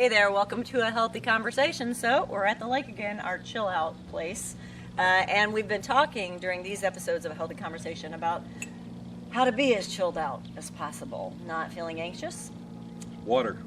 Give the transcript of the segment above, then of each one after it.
Hey there, welcome to A Healthy Conversation. So we're at the lake again, our chill out place. And we've been talking during these episodes of A Healthy Conversation about how to be as chilled out as possible. Not feeling anxious. Water.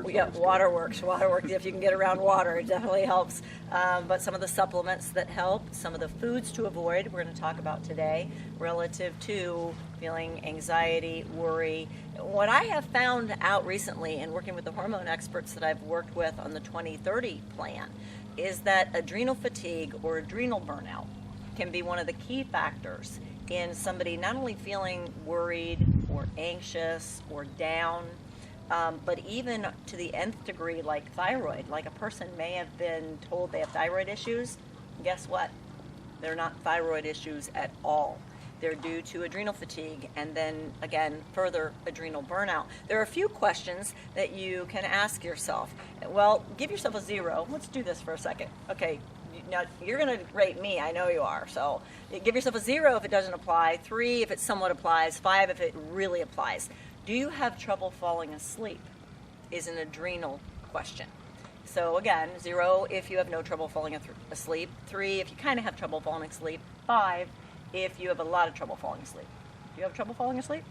Yeah, water works. Water works. If you can get around water, it definitely helps. But some of the supplements that help, some of the foods to avoid, we're going to talk about today relative to feeling anxiety, worry. What I have found out recently in working with the hormone experts that I've worked with on the 2030 plan is that adrenal fatigue or adrenal burnout can be one of the key factors in somebody not only feeling worried or anxious or down, but even to the nth degree, like thyroid. Like a person may have been told they have thyroid issues. Guess what? They're not thyroid issues at all. They're due to adrenal fatigue and then, again, further adrenal burnout. There are a few questions that you can ask yourself. Well, give yourself a 0. Let's do this for a second. Okay, now you're going to rate me. I know you are. So give yourself a 0 if it doesn't apply, 3 if it somewhat applies, 5 if it really applies. Do you have trouble falling asleep? Is an adrenal question. So again, 0 if you have no trouble falling asleep, 3 if you kind of have trouble falling asleep, 5 if you have a lot of trouble falling asleep. Do you have trouble falling asleep?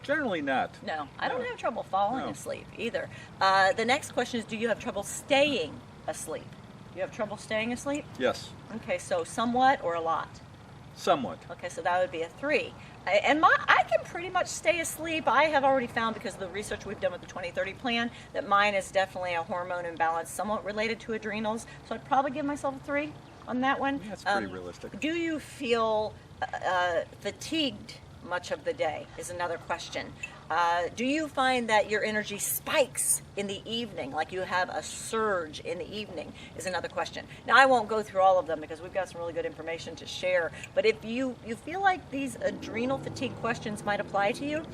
Generally not. No, I don't have trouble falling asleep either. The next question is, do you have trouble staying asleep? You have trouble staying asleep? Yes. Okay, so somewhat or a lot? Somewhat. Okay, so that would be a 3. And I can pretty much stay asleep. I have already found, because of the research we've done with the 2030 plan, that mine is definitely a hormone imbalance, somewhat related to adrenals. So I'd probably give myself a 3 on that one. Yeah, that's pretty realistic. Do you feel fatigued much of the day is another question. Do you find that your energy spikes in the evening, like you have a surge in the evening, is another question. Now, I won't go through all of them because we've got some really good information to share, but if you feel like these adrenal fatigue questions might apply to you,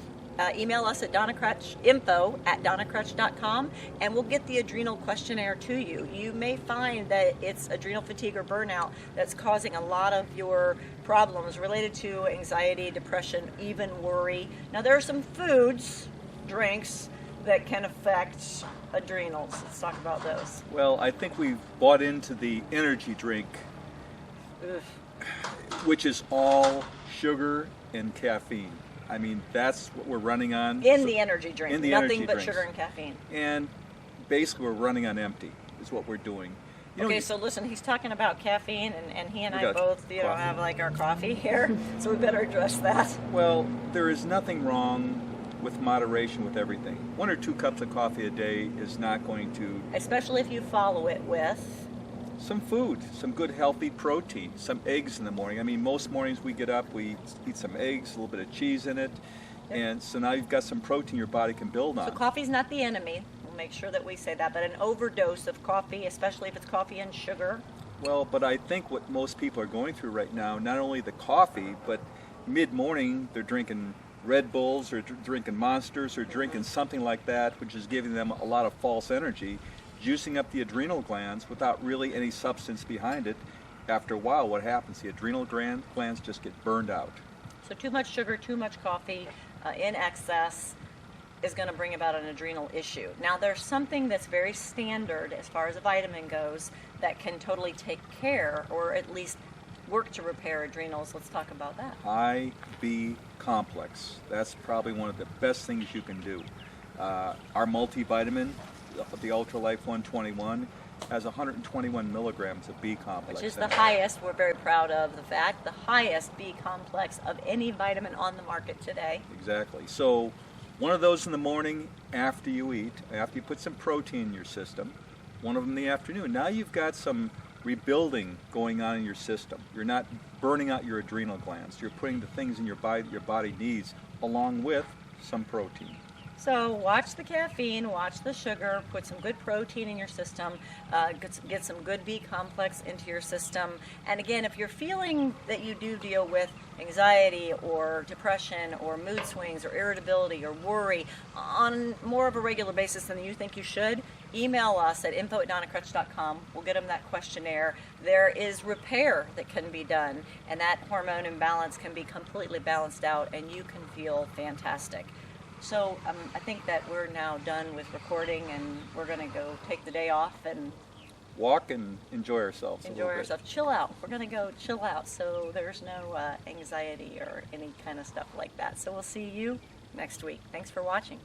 email us at info@donnacrutch.com and we'll get the adrenal questionnaire to you. You may find that it's adrenal fatigue or burnout that's causing a lot of your problems related to anxiety, depression, even worry. Now, there are some foods, drinks, that can affect adrenals. Let's talk about those. Well, I think we've bought into the energy drink, which is all sugar and caffeine. I mean, that's what we're running on. The energy drink. In the Nothing energy but drinks. sugar and caffeine. And basically we're running on empty is what we're doing. So listen, he's talking about caffeine, and he and I both, coffee. have like our coffee here, so we better address that. Well, there is nothing wrong with moderation with everything. 1 or 2 cups of coffee a day is not going to... Especially if you follow it with... some food, some good healthy protein, some eggs in the morning. I mean, most mornings we get up, we eat some eggs, a little bit of cheese in it, and so now you've got some protein your body can build on. So coffee's not the enemy. We'll make sure that we say that, but an overdose of coffee, especially if it's coffee and sugar. Well, but I think what most people are going through right now, not only the coffee, but mid-morning they're drinking Red Bulls or drinking Monsters or drinking something like that, which is giving them a lot of false energy, juicing up the adrenal glands without really any substance behind it. After a while, what happens? The adrenal glands just get burned out. So too much sugar, too much coffee in excess is going to bring about an adrenal issue. Now, there's something that's very standard as far as a vitamin goes that can totally take care, or at least work to repair adrenals. Let's talk about that. IB complex. That's probably one of the best things you can do. Our multivitamin, the Ultralife 121, has 121 milligrams of B complex. Which is the highest, we're very proud of the fact, the highest B complex of any vitamin on the market today. Exactly. So one of those in the morning after you eat, after you put some protein in your system, one of them in the afternoon. Now you've got some rebuilding going on in your system. You're not burning out your adrenal glands. You're putting the things in your body that your body needs along with some protein. So watch the caffeine, watch the sugar, put some good protein in your system, get some good B complex into your system. And again, if you're feeling that you do deal with anxiety or depression or mood swings or irritability or worry on more of a regular basis than you think you should, email us at info@donnacrutch.com. We'll get them that questionnaire. There is repair that can be done, and that hormone imbalance can be completely balanced out, and you can feel fantastic. So I think that we're now done with recording, and we're going to go take the day off and Walk and enjoy ourselves. enjoy ourselves. Chill out. We're going to go chill out, so there's no anxiety or any kind of stuff like that. So we'll see you next week. Thanks for watching.